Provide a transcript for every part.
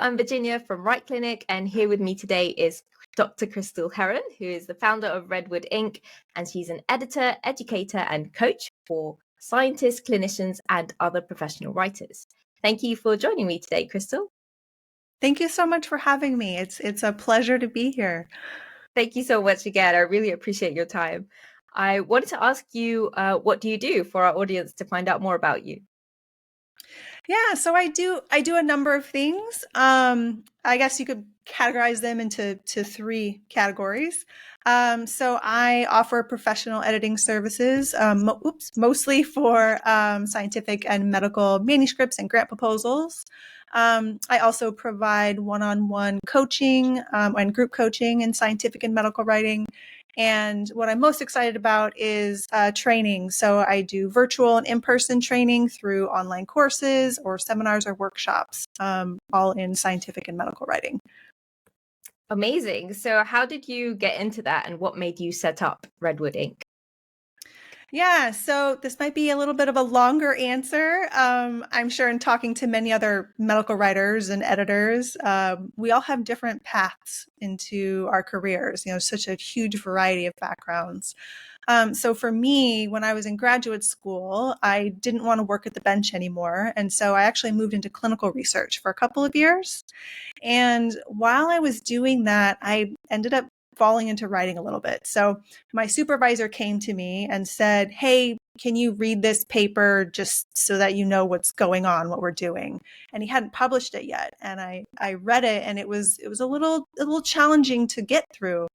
I'm Virginia from Right Clinic, and here with me today is Dr. Crystal Herron, who is the founder of Redwood Inc., and she's an editor, educator, and coach for scientists, clinicians, and other professional writers. Thank you for joining me today, Crystal. Thank you so much for having me. It's a pleasure to be here. Thank you so much again. I really appreciate your time. I wanted to ask you, what do you do for our audience to find out more about you? Yeah, so I do a number of things. I guess you could categorize them into three categories. So I offer professional editing services, mostly for scientific and medical manuscripts and grant proposals. I also provide one-on-one coaching and group coaching in scientific and medical writing. And what I'm most excited about is training. So I do virtual and in-person training through online courses or seminars or workshops, all in scientific and medical writing. Amazing. So how did you get into that, and what made you set up Redwood Inc.? Yeah, so this might be a little bit of a longer answer. I'm sure in talking to many other medical writers and editors, we all have different paths into our careers, such a huge variety of backgrounds. So for me, when I was in graduate school, I didn't want to work at the bench anymore. And so I actually moved into clinical research for a couple of years. And while I was doing that, I ended up falling into writing a little bit. So my supervisor came to me and said, "Hey, can you read this paper just so that you know what's going on, what we're doing?" And he hadn't published it yet. And I read it, and it was a little challenging to get through.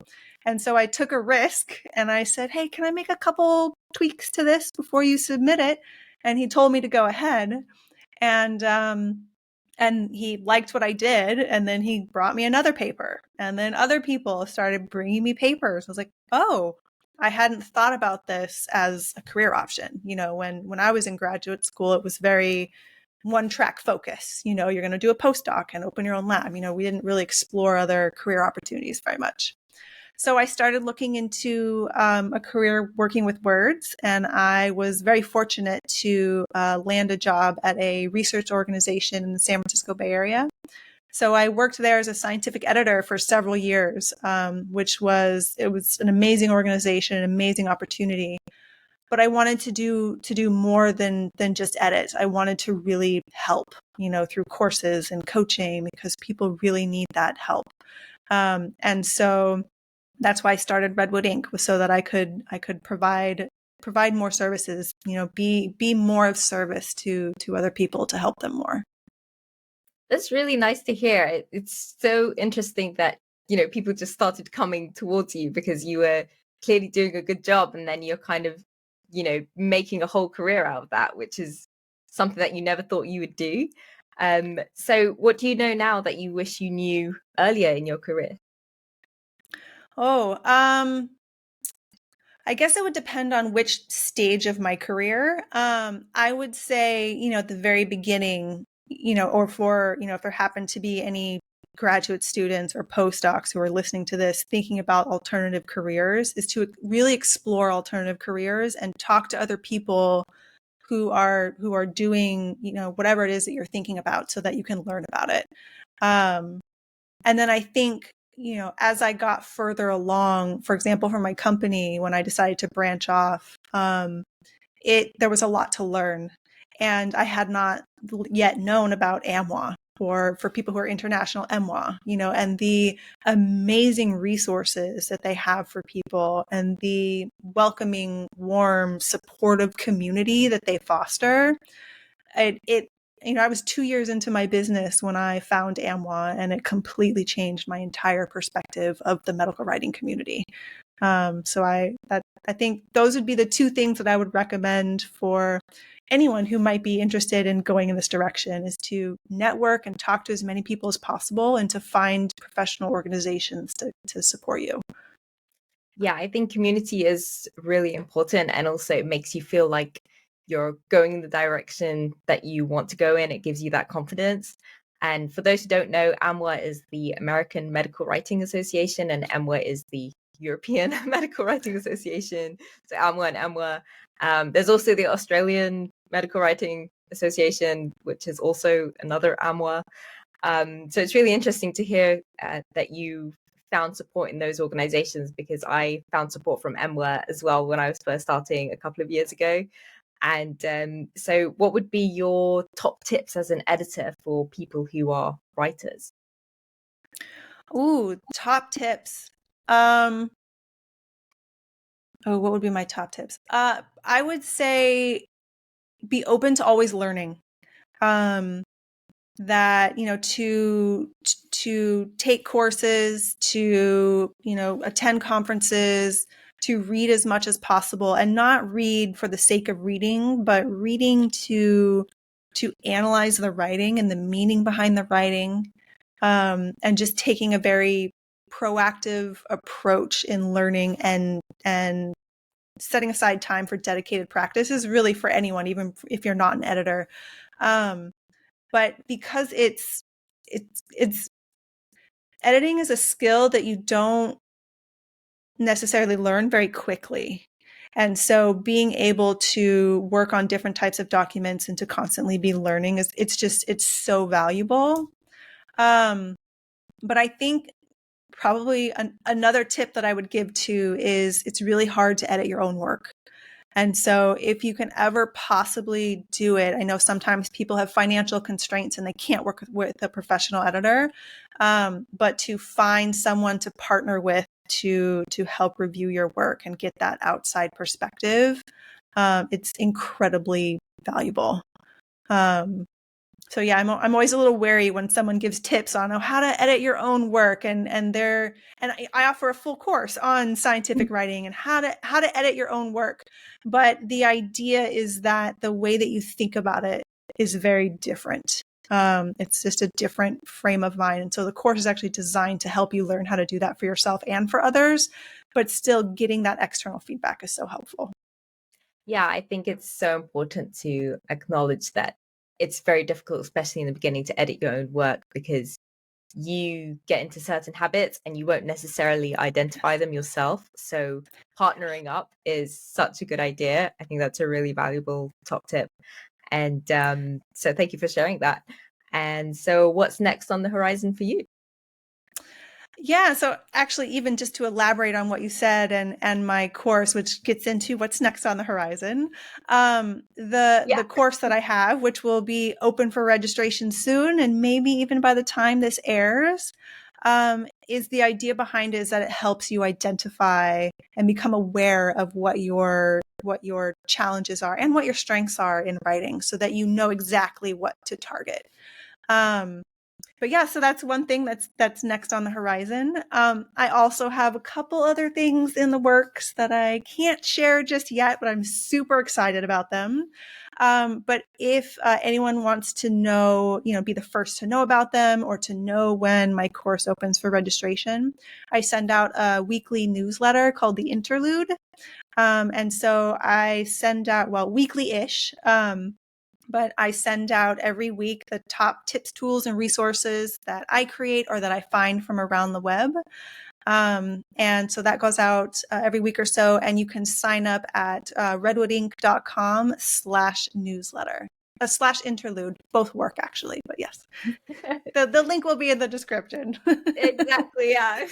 And so I took a risk and I said, "Hey, can I make a couple tweaks to this before you submit it?" And he told me to go ahead. And he liked what I did. And then he brought me another paper. And then other people started bringing me papers. I was like, oh, I hadn't thought about this as a career option. When I was in graduate school, it was very one track focus. You're going to do a postdoc and open your own lab. We didn't really explore other career opportunities very much. So I started looking into a career working with words, and I was very fortunate to land a job at a research organization in the San Francisco Bay Area. So I worked there as a scientific editor for several years, which was an amazing organization, an amazing opportunity. But I wanted to do more than just edit. I wanted to really help, through courses and coaching, because people really need that help. And so that's why I started Redwood Inc., was so that I could provide more services, be more of service to other people to help them more. That's really nice to hear. It's so interesting that, people just started coming towards you because you were clearly doing a good job, and then you're kind of, making a whole career out of that, which is something that you never thought you would do. So what do you know now that you wish you knew earlier in your career? Oh, I guess it would depend on which stage of my career. I would say, at the very beginning, or for, if there happen to be any graduate students or postdocs who are listening to this thinking about alternative careers, is to really explore alternative careers and talk to other people who are doing, whatever it is that you're thinking about, so that you can learn about it. And then I think, as I got further along, for example, for my company, when I decided to branch off, there was a lot to learn. And I had not yet known about AMWA, for people who are international EMWA, and the amazing resources that they have for people, and the welcoming, warm, supportive community that they foster. I was 2 years into my business when I found AMWA, and it completely changed my entire perspective of the medical writing community. So I think those would be the two things that I would recommend for anyone who might be interested in going in this direction, is to network and talk to as many people as possible, and to find professional organizations to support you. Yeah, I think community is really important, and also it makes you feel like you're going in the direction that you want to go in. It gives you that confidence. And for those who don't know, AMWA is the American Medical Writing Association, and EMWA is the European Medical Writing Association. So AMWA and EMWA. There's also the Australian Medical Writing Association, which is also another AMWA. So it's really interesting to hear that you found support in those organizations, because I found support from MWA as well when I was first starting a couple of years ago. And so what would be your top tips as an editor for people who are writers? Ooh, top tips. What would be my top tips? I would say be open to always learning. That, to take courses, to, attend conferences, to read as much as possible, and not read for the sake of reading, but reading to analyze the writing and the meaning behind the writing, and just taking a very proactive approach in learning, and setting aside time for dedicated practice is really for anyone, even if you're not an editor. But because it's editing is a skill that you don't necessarily learn very quickly. And so being able to work on different types of documents and to constantly be learning it's so valuable. But I think probably another tip that I would give too is it's really hard to edit your own work. And so if you can ever possibly do it, I know sometimes people have financial constraints and they can't work with a professional editor, but to find someone to partner with to help review your work and get that outside perspective, it's incredibly valuable. So yeah, I'm always a little wary when someone gives tips on how to edit your own work, and I offer a full course on scientific writing and how to edit your own work. But the idea is that the way that you think about it is very different. It's just a different frame of mind. And so the course is actually designed to help you learn how to do that for yourself and for others, but still getting that external feedback is so helpful. Yeah, I think it's so important to acknowledge that it's very difficult, especially in the beginning, to edit your own work, because you get into certain habits and you won't necessarily identify them yourself. So partnering up is such a good idea. I think that's a really valuable top tip. And so thank you for sharing that. And so what's next on the horizon for you? Yeah, so actually, even just to elaborate on what you said and my course, which gets into what's next on the horizon, the course that I have, which will be open for registration soon, and maybe even by the time this airs, is the idea behind it is that it helps you identify and become aware of what your challenges are and what your strengths are in writing, so that you know exactly what to target. But yeah, so that's one thing that's next on the horizon. I also have a couple other things in the works that I can't share just yet, but I'm super excited about them. But if anyone wants to know, be the first to know about them, or to know when my course opens for registration, I send out a weekly newsletter called The Interlude. And so I send out, weekly-ish, but I send out every week the top tips, tools, and resources that I create or that I find from around the web. And so that goes out every week or so, and you can sign up at redwoodinc.com/newsletter. /interlude, both work actually, but yes. The link will be in the description. Exactly, yeah.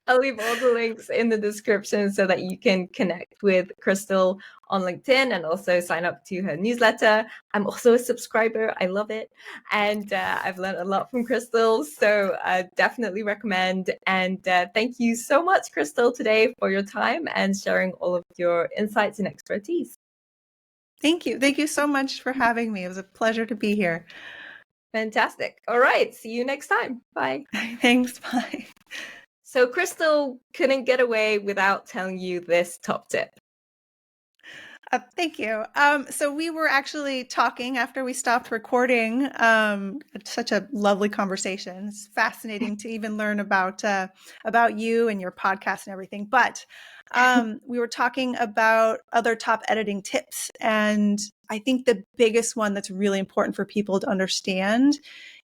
I'll leave all the links in the description so that you can connect with Crystal on LinkedIn and also sign up to her newsletter. I'm also a subscriber. I love it. And I've learned a lot from Crystal, so I definitely recommend. And thank you so much, Crystal, today for your time and sharing all of your insights and expertise. Thank you. Thank you so much for having me. It was a pleasure to be here. Fantastic. All right. See you next time. Bye. Thanks. Bye. So Crystal couldn't get away without telling you this top tip. Thank you. So we were actually talking after we stopped recording. Such a lovely conversation. It's fascinating to even learn about you and your podcast and everything. But we were talking about other top editing tips, and I think the biggest one that's really important for people to understand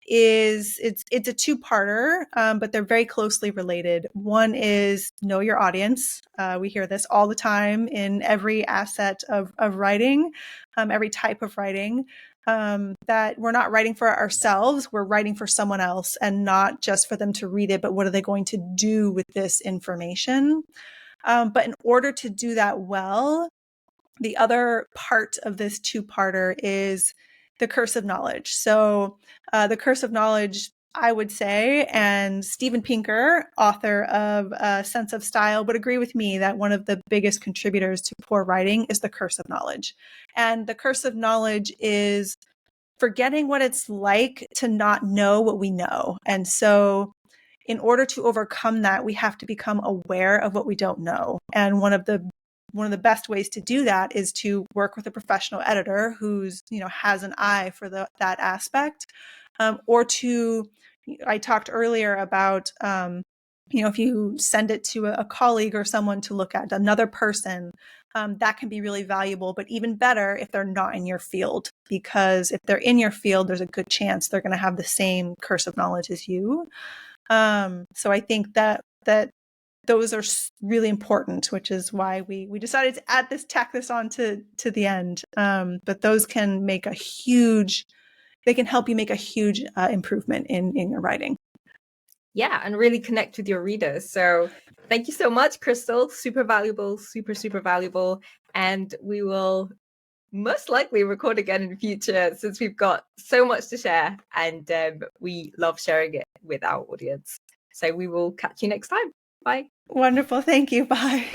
is it's a two-parter, but they're very closely related. One is know your audience. We hear this all the time in every asset of writing, every type of writing. that we're not writing for ourselves, we're writing for someone else, and not just for them to read it, but what are they going to do with this information? But in order to do that well, the other part of this two-parter is the curse of knowledge. So the curse of knowledge, I would say, and Steven Pinker, author of Sense of Style, would agree with me that one of the biggest contributors to poor writing is the curse of knowledge. And the curse of knowledge is forgetting what it's like to not know what we know. And so in order to overcome that, we have to become aware of what we don't know. And one of the best ways to do that is to work with a professional editor who's, has an eye for that aspect, or to, I talked earlier about, if you send it to a colleague or someone to look at, another person, that can be really valuable, but even better if they're not in your field, because if they're in your field, there's a good chance they're going to have the same curse of knowledge as you. So I think that those are really important, which is why we decided to tack this on to the end. But those can make they can help you make a huge improvement in your writing. Yeah, and really connect with your readers. So thank you so much, Crystal. Super valuable, super valuable. And we will most likely record again in the future, since we've got so much to share, and we love sharing it with our audience. So we will catch you next time. Bye. Wonderful. Thank you. Bye.